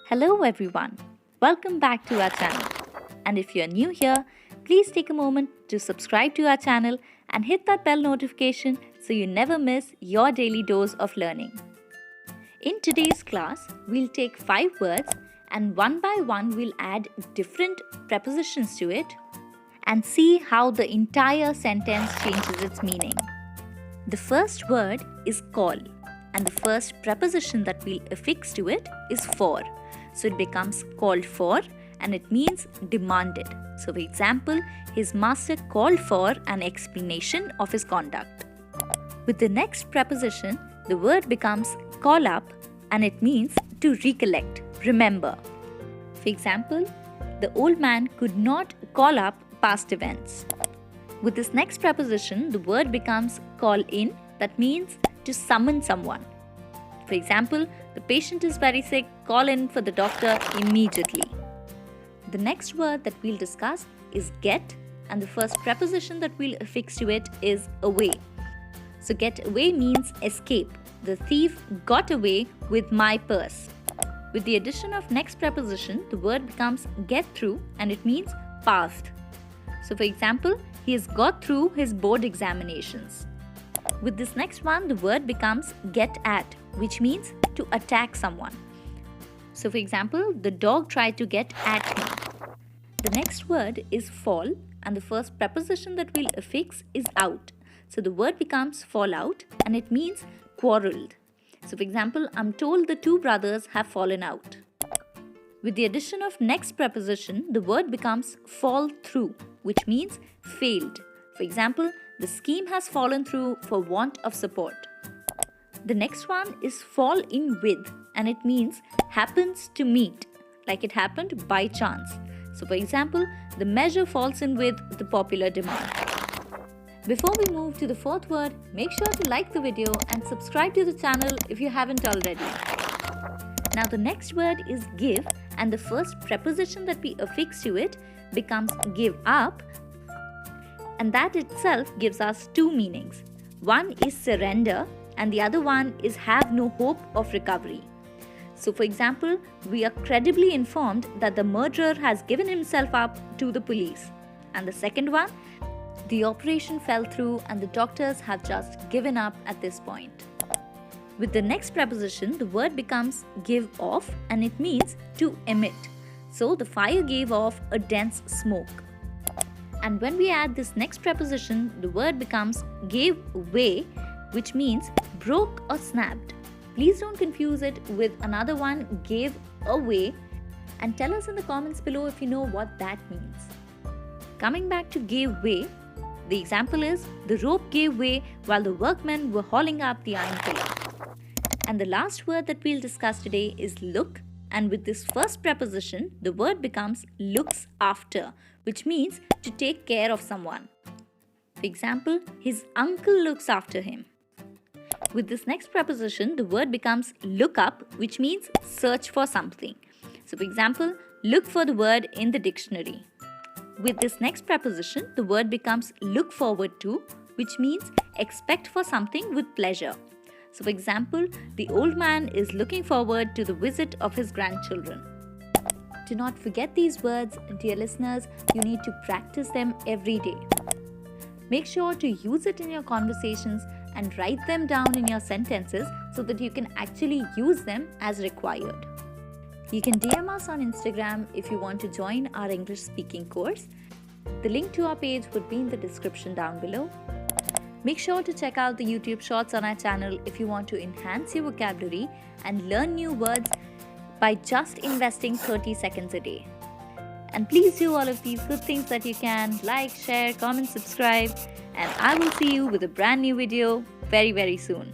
Hello everyone, welcome back to our channel. And if you're new here, please take a moment to subscribe to our channel and hit that bell notification so you never miss your daily dose of learning. In today's class, we'll take 5 words and one by one we'll add different prepositions to it and see how the entire sentence changes its meaning. The first word is call and the first preposition that we'll affix to it is for. So it becomes called for and it means demanded. So for example, his master called for an explanation of his conduct. With the next preposition, the word becomes call up and it means to recollect, remember. For example, the old man could not call up past events. With this next preposition, the word becomes call in, that means to summon someone. For example, the patient is very sick, call in for the doctor immediately. The next word that we'll discuss is get, and the first preposition that we'll affix to it is away. So get away means escape. The thief got away with my purse. With the addition of next preposition, the word becomes get through and it means passed. So for example, he has got through his board examinations. With this next one, the word becomes get at, which means to attack someone. So for example, the dog tried to get at me. The next word is fall and the first preposition that we'll affix is out. So the word becomes fall out and it means quarreled. So for example, I'm told the two brothers have fallen out. With the addition of next preposition, the word becomes fall through, which means failed. For example, the scheme has fallen through for want of support. The next one is fall in with and it means happens to meet, like it happened by chance. So for example, the measure falls in with the popular demand. Before we move to the fourth word, make sure to like the video and subscribe to the channel if you haven't already. Now the next word is give and the first preposition that we affix to it becomes give up, and that itself gives us two meanings. One is surrender and the other one is have no hope of recovery. So for example, we are credibly informed that the murderer has given himself up to the police. And the second one, the operation fell through and the doctors have just given up at this point. With the next preposition, the word becomes give off and it means to emit. So the fire gave off a dense smoke. And when we add this next preposition, the word becomes gave way, which means broke or snapped. Please don't confuse it with another one, gave away, and tell us in the comments below if you know what that means. Coming back to gave way, the example is the rope gave way while the workmen were hauling up the iron pillar. And the last word that we'll discuss today is look, and with this first preposition, the word becomes looks after, which means to take care of someone. For example, his uncle looks after him. With this next preposition, the word becomes look up, which means search for something. So for example, look for the word in the dictionary. With this next preposition, the word becomes look forward to, which means expect for something with pleasure. So for example, the old man is looking forward to the visit of his grandchildren. Do not forget these words, dear listeners. You need to practice them every day. Make sure to use it in your conversations and write them down in your sentences so that you can actually use them as required. You can DM us on Instagram if you want to join our English speaking course. The link to our page would be in the description down below. Make sure to check out the YouTube shorts on our channel if you want to enhance your vocabulary and learn new words by just investing 30 seconds a day. And please do all of these good things that you can, like, share, comment, subscribe, and I will see you with a brand new video very, very soon.